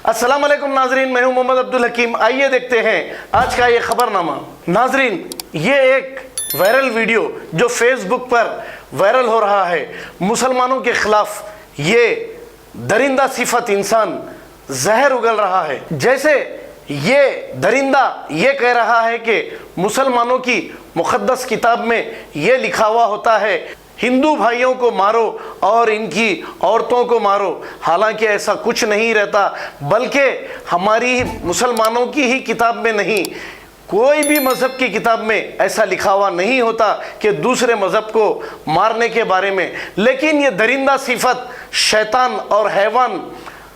अस्सलाम वालेकुम नाजरीन, मैं हूं मोहम्मद अब्दुल हकीम। आइए देखते हैं आज का ये खबरनामा। नाजरीन, ये एक वायरल वीडियो जो फेसबुक पर वायरल हो रहा है, मुसलमानों के खिलाफ ये दरिंदा सिफत इंसान जहर उगल रहा है। जैसे ये दरिंदा ये कह रहा है कि मुसलमानों की मुक़द्दस किताब में ये लिखा हुआ होता है, हिंदू भाइयों को मारो और इनकी औरतों को मारो। हालांकि ऐसा कुछ नहीं रहता, बल्कि हमारी मुसलमानों की ही किताब में नहीं, कोई भी मज़हब की किताब में ऐसा लिखा हुआ नहीं होता कि दूसरे मज़हब को मारने के बारे में। लेकिन ये दरिंदा सिफत शैतान और हैवान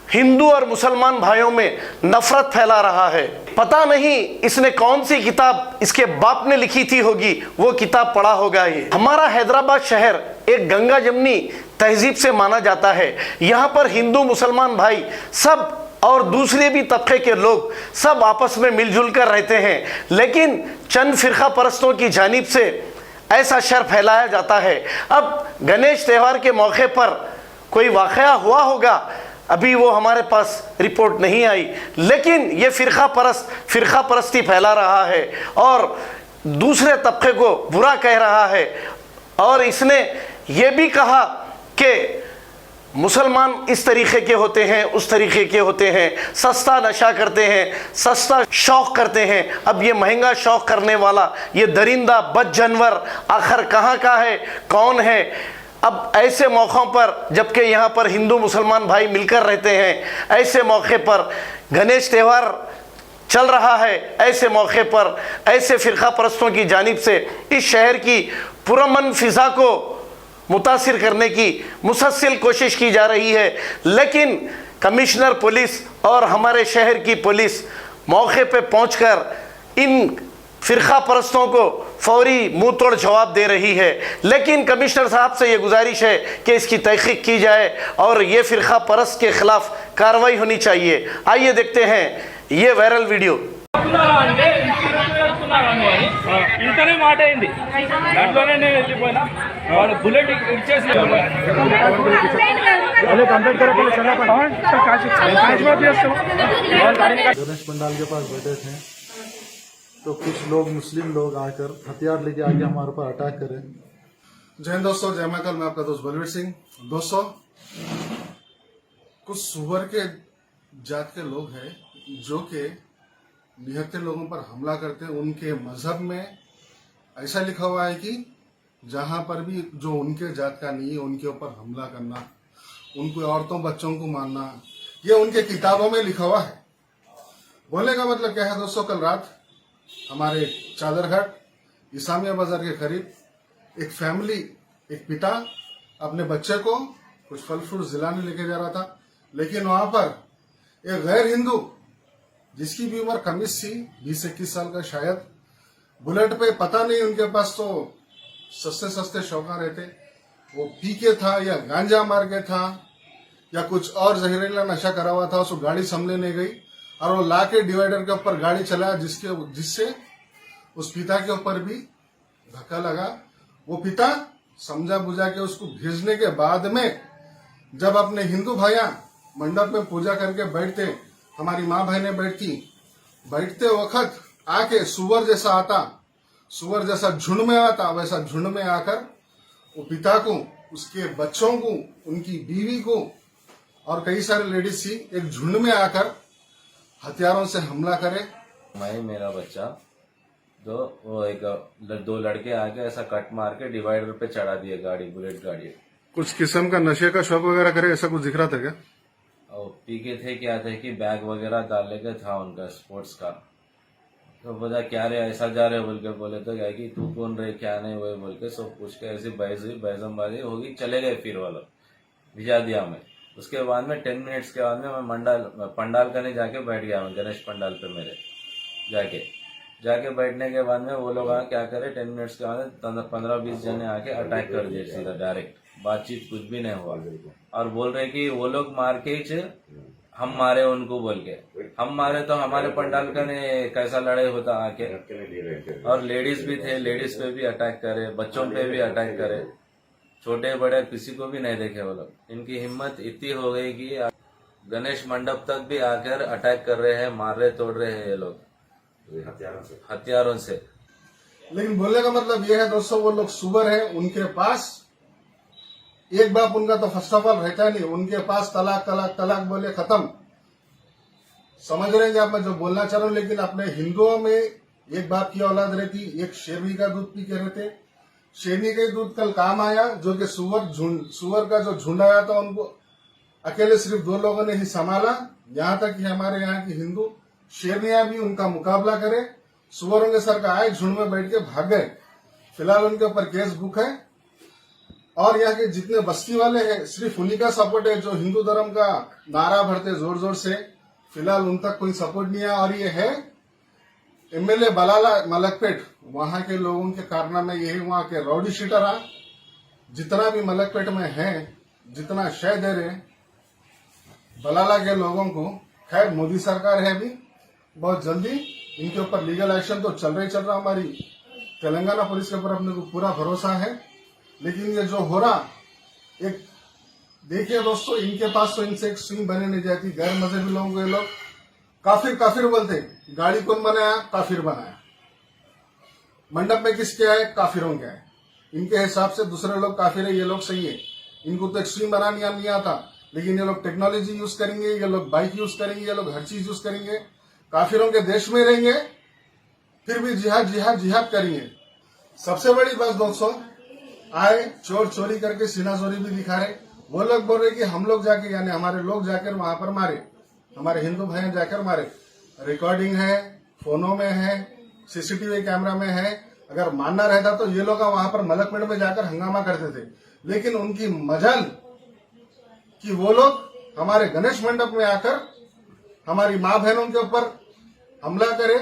हिंदू और मुसलमान भाइयों में नफरत फैला रहा है। पता नहीं इसने कौन सी किताब इसके बाप ने लिखी थी होगी, वो किताब पढ़ा होगा। ये हमारा हैदराबाद शहर एक गंगा जमनी तहजीब से माना जाता है। यहाँ पर हिंदू मुसलमान भाई सब और दूसरे भी तबके के लोग सब आपस में मिलजुल कर रहते हैं, लेकिन चंद फिरका परस्तों की जानिब से ऐसा शर फैलाया जाता है। अब गणेश त्यौहार के मौके पर कोई वाक़या हुआ होगा, अभी वो हमारे पास रिपोर्ट नहीं आई, लेकिन ये फिरका परस्ती फैला रहा है और दूसरे तबके को बुरा कह रहा है। और इसने ये भी कहा कि मुसलमान इस तरीके के होते हैं, उस तरीके के होते हैं, सस्ता नशा करते हैं, सस्ता शौक़ करते हैं। अब ये महंगा शौक़ करने वाला ये दरिंदा बद जानवर आखिर कहाँ का है, कौन है? अब ऐसे मौक़ों पर, जबकि यहाँ पर हिंदू मुसलमान भाई मिलकर रहते हैं, ऐसे मौके पर गणेश त्यौहार चल रहा है, ऐसे मौके पर ऐसे फ़िरका परस्तों की जानिब से इस शहर की पुरअमन फ़िज़ा को मुतासिर करने की मुसलसल कोशिश की जा रही है। लेकिन कमिश्नर पुलिस और हमारे शहर की पुलिस मौके पे पहुंचकर इन फ़िरका परस्तों को फौरी मुंह तोड़ जवाब दे रही है। लेकिन कमिश्नर साहब से ये गुजारिश है कि इसकी तहक़ीक़ की जाए और ये फ़िरका परस्त के ख़िलाफ़ कार्रवाई होनी चाहिए। आइए देखते हैं ये वायरल वीडियो। ఇంతనే మాట అయింది, దాంట్లోనే నేను వెళ్ళిపోయినా వాడు బుల్లెట్ ఇచ్చేసి गणेश पंडाल के पास बैठे थे तो कुछ लोग मुस्लिम लोग आकर हथियार लेके आके हमारे ऊपर अटैक करे। जय हिंद दोस्तों, जय महाकाल। मैं आपका दोस्त बलवीर सिंह। दोस्तों, कुछ सुअर के जात के लोग हैं जो कि निहत्थे लोगों पर हमला करते हैं। उनके मजहब में ऐसा लिखा हुआ है कि जहां पर भी जो उनके जात का नहीं है उनके ऊपर हमला करना, उनको औरतों बच्चों को मारना, ये उनके किताबों में लिखा हुआ है। बोलने का मतलब क्या है दोस्तों, कल रात हमारे चादरघाट इस्लामिया बाजार के करीब एक फैमिली, एक पिता अपने बच्चे को कुछ फल फ्रूट जिलाने लेके जा रहा था, लेकिन वहां पर एक गैर हिंदू जिसकी भी उम्र कम थी, 20-21 साल का शायद, बुलेट पे पता नहीं उनके पास तो सस्ते सस्ते शौका रहते, वो पी के था या गांजा मार के था या कुछ और जहरीला नशा करा हुआ था। उसको गाड़ी संभलने गई और वो ला के डिवाइडर के ऊपर गाड़ी चलाया, जिससे उस पिता के ऊपर भी धक्का लगा। वो पिता समझा बुझा के उसको भेजने के बाद में जब अपने हिंदू भाइयां मंडप में पूजा करके बैठते, हमारी माँ बहनें बैठते वक्त आके सुअर जैसा झुंड में आता, वैसा झुंड में आकर वो पिता को, उसके बच्चों को, उनकी बीवी को और कई सारे लेडीज थी, एक झुंड में आकर हथियारों से हमला करे। मैं मेरा बच्चा तो वो एक दो लड़के आके ऐसा कट मार के डिवाइडर पे चढ़ा दिए गाड़ी, बुलेट गाड़ी। कुछ किस्म का नशे का शौक वगैरह करे, ऐसा कुछ दिख रहा था क्या? और पी के थे, क्या थे कि बैग वगैरह डालने का था उनका स्पोर्ट्स का। तो बोला क्या रे ऐसा जा रहे बोल के, बोले तो क्या कि तू कौन रहे क्या नहीं वही बोल के सब पूछ के ऐसी बहसबाजी होगी, चले गए। फिर वाला भिजा दिया मैं। उसके बाद में 10 मिनट्स के बाद में मैं पंडाल करने जाके बैठ गया। मैं गणेश पंडाल पे मेरे जाके बैठने के बाद में वो लोग क्या करे, 10 मिनट्स के बाद 15-20 जने आके अटैक कर दिए सीधा डायरेक्ट। बातचीत कुछ भी नहीं हुआ और बोल रहे कि वो लोग मार के हम मारे उनको बोल के। हम मारे तो हमारे पंडाल का ने कैसा लड़ाई होता आके। और लेडीज भी थे, लेडीज पे भी अटैक करे, बच्चों पे भी अटैक करे, छोटे बड़े किसी को भी नहीं देखे वो लोग। इनकी हिम्मत इतनी हो गई कि गणेश मंडप तक भी आकर अटैक कर रहे हैं, मार रहे तोड़ रहे हैं ये लोग हथियारों से। लेकिन बोलने का मतलब ये है दोस्तों, वो लोग सुअर है, उनके पास एक बाप उनका तो फर्स्ट ऑफ ऑल रहता नहीं, उनके पास तलाक तलाक तलाक बोले खत्म। समझ रहे हैं आप मैं जो बोलना चाह रहा हूँ। लेकिन अपने हिंदुओं में एक बाप की औलाद रहती, एक शेरनी का दूध पी के रहते। शेरनी का दूध कल काम आया, जो कि सुअर का जो झुंड आया था उनको अकेले सिर्फ 2 लोगों ने ही संभाला। यहाँ तक कि हमारे यहाँ की हिंदू शेरनियां भी उनका मुकाबला करे, सुअरों के सर का आए, झुंड में बैठ के भाग गए। फिलहाल उनके ऊपर केस बुक है। और यहाँ के जितने बस्ती वाले हैं सिर्फ उन्हीं का सपोर्ट है जो हिंदू धर्म का नारा भरते जोर जोर से। फिलहाल उन तक कोई सपोर्ट नहीं है। और ये है एमएलए बलाला मलकपेट, वहां के लोगों के कारनामे ये है, वहां के राउडी शीटर जितना भी मलकपेट में है, जितना शय दे रहे बलाला के लोगों को। खैर मोदी सरकार है, अभी बहुत जल्दी इनके ऊपर लीगल एक्शन तो चल रहा। हमारी तेलंगाना पुलिस के ऊपर अपने को पूरा भरोसा है। लेकिन ये जो हो रहा, एक देखिए दोस्तों, इनके पास तो इनसे एक स्विंग बने नहीं जाती। गैर मजहबी लोगों को ये लोग काफिर काफिर बोलते। गाड़ी कौन बनाया? काफिर बनाया। मंडप में किसके आए? काफिरों के आए। इनके हिसाब से दूसरे लोग काफिर है, ये लोग सही है। इनको तो एक स्विंग बनाना नहीं आता, लेकिन ये लोग टेक्नोलॉजी यूज करेंगे, ये लोग बाइक यूज करेंगे, ये लोग हर चीज यूज करेंगे। काफिरों के देश में रहेंगे, फिर भी जिहाद जिहाद जिहाद करेंगे। सबसे बड़ी बात दोस्तों, आए चोर चोरी करके सीना चोरी भी दिखा रहे। वो लोग बोल रहे कि हम लोग जाके, यानी हमारे लोग जाकर वहां पर मारे, हमारे हिंदू भाई जाकर मारे। रिकॉर्डिंग है, फोनों में है, सीसीटीवी कैमरा में है। अगर मानना रहता तो ये लोग वहां पर मलकपेट में जाकर हंगामा करते थे। लेकिन उनकी मजाल कि वो लोग हमारे गणेश मंडप में आकर हमारी माँ बहनों के ऊपर हमला करे।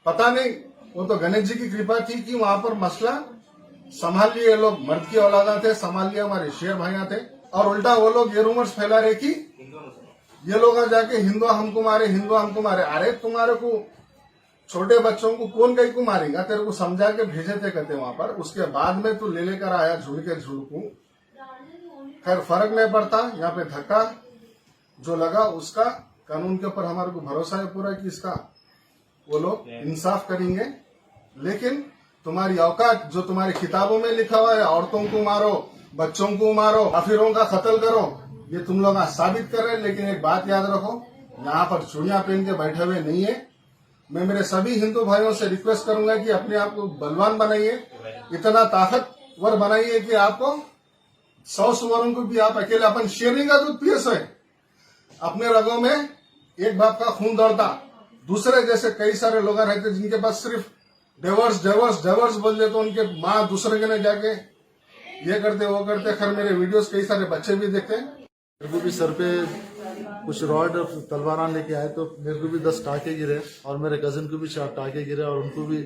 पता नहीं, वो तो गणेश जी की कृपा थी कि वहां पर मसला संभाल लिए लोग। मर्द की औलादा थे, संभाल लिए हमारे शेर भाइयां थे। और उल्टा वो लोग ये रूमर्स फैला रहे कि ये लोग जाके हिंदू हमको मारे, हिंदू हमको मारे। अरे तुम्हारे को छोटे बच्चों को कौन कहीं को मारेगा? तेरे को समझा के भेजे थे कहते वहां पर, उसके बाद में तू ले लेकर आया झुड़ के झुड़कू। खैर फर्क नहीं पड़ता, यहाँ पे धक्का जो लगा उसका कानून के ऊपर हमारे को भरोसा है पूरा कि इसका वो लोग इंसाफ करेंगे। लेकिन तुम्हारी औकात जो तुम्हारी किताबों में लिखा हुआ है, औरतों को मारो, बच्चों को मारो, काफिरों का कत्ल करो, ये तुम लोग साबित कर रहे हैं। लेकिन एक बात याद रखो, यहाँ पर चूड़ियां पहन के बैठे हुए नहीं है। मैं मेरे सभी हिंदू भाइयों से रिक्वेस्ट करूंगा कि अपने आप को बलवान बनाइए, इतना ताकतवर बनाइए कि आपको 100 सुअरों को भी आप अकेले, अपन शेरनी का दूध पिए सोए। अपने रगों में एक बाप का खून दौड़ता। दूसरे जैसे कई सारे लोग रहते जिनके पास सिर्फ डिवोर्स बोल दे तो उनके माँ दूसरे के ने जाके ये करते वो करते। खैर मेरे वीडियोस कई सारे बच्चे भी देखते हैं। मेरे को भी सर पे कुछ रॉड और तलवार लेके आए तो मेरे को भी 10 टाके गिरे और मेरे कजिन को भी 4 टाके गिरे और उनको भी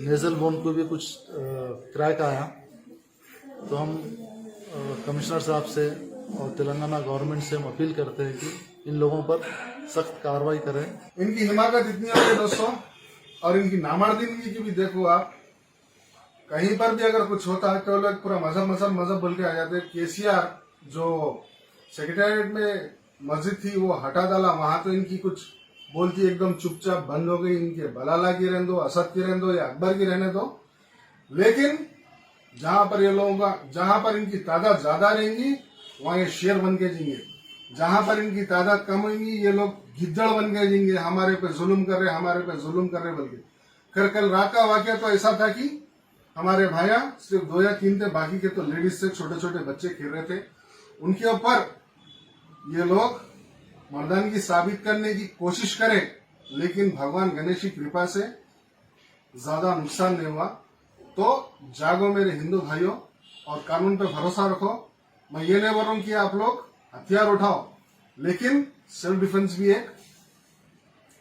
नेजल बोन को भी कुछ क्रैक आया। तो हम कमिश्नर साहब से और तेलंगाना गवर्नमेंट से हम अपील करते हैं कि इन लोगों पर सख्त कार्रवाई करें। इनकी हिमाकत इतनी है दोस्तों, और इनकी नामर्दगी की भी देखो आप। कहीं पर भी अगर कुछ होता है तो लोग पूरा मजहब बोल के आ जाते। केसीआर जो सेक्रेटेरिएट में मस्जिद थी वो हटा डाला, वहां तो इनकी कुछ बोलती एकदम चुपचाप बंद हो गई। इनके बलाला की रहने दो, असद की रहने दो या अकबर की रहने दो। लेकिन जहां पर ये लोगों का, जहां पर इनकी तादाद ज्यादा रहेंगी वहां ये शेर बन के जिएंगे। जहां पर इनकी तादाद कम होगी ये लोग गिद्दड़ बन के जिएंगे। हमारे पे जुल्म कर रहे, हमारे पे जुल्म कर रहे बल्कि। फिर कल रात का वाकया तो ऐसा था कि हमारे भाइया सिर्फ 2 या 3 थे, बाकी के तो लेडीज से छोटे छोटे बच्चे खेल रहे थे। उनके ऊपर ये लोग मर्दानगी साबित करने की कोशिश करें, लेकिन भगवान गणेश की कृपा से ज्यादा नुकसान नहीं हुआ। तो जागो मेरे हिंदू भाइयों और कानून पे भरोसा रखो। मैं ये नहीं बोल रहा हूं कि आप लोग हथियार उठाओ, लेकिन सेल्फ डिफेंस भी एक,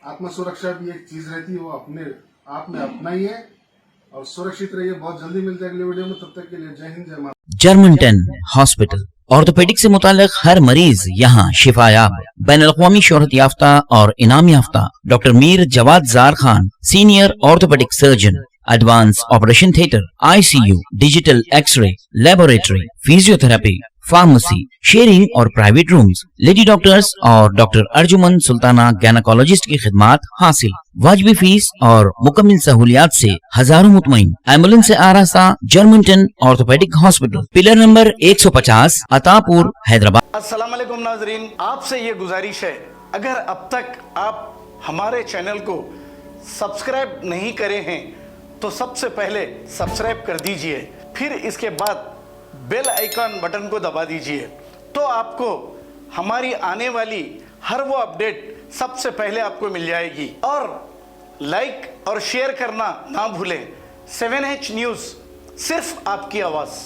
आत्म सुरक्षा भी एक चीज रहती है, वो अपने आप में अपनाइए और सुरक्षित रहिए। बहुत जल्दी मिलते हैं अगले वीडियो में, तब तक के लिए जय हिंद जय माता। जर्मन 10 हॉस्पिटल ऑर्थोपेडिक से मुताल्लिक हर मरीज यहाँ शिफायाब। बैनुल-अक़वामी शोहरत याफ्ता और इनाम याफ्ता doctor Mir Jawad Zar Khan, senior orthopaedic surgeon, advance operation theatre, ICU, digital x-ray, laboratory, physiotherapy, pharmacy, sharing और प्राइवेट रूम्स, लेडी डॉक्टर्स और डॉक्टर अर्जुमन सुल्ताना गैनाकोलॉजिस्ट की खिदमात हासिल। वाजबी फीस और मुकम्मल सहूलियात से हजारों मुतमईन। एम्बुलेंस से आरास्ता Germantown orthopaedic hospital, pillar number 150, Attapur, Hyderabad. अस्सलाम वालेकुम नाजरीन, आपसे ये गुजारिश है, अगर अब तक आप हमारे चैनल को सब्सक्राइब नहीं करे हैं तो सबसे पहले सब्सक्राइब कर दीजिए, फिर इसके बाद बेल आइकन बटन को दबा दीजिए, तो आपको हमारी आने वाली हर वो अपडेट सबसे पहले आपको मिल जाएगी। और लाइक और शेयर करना ना भूलें। 7H न्यूज़, सिर्फ आपकी आवाज़।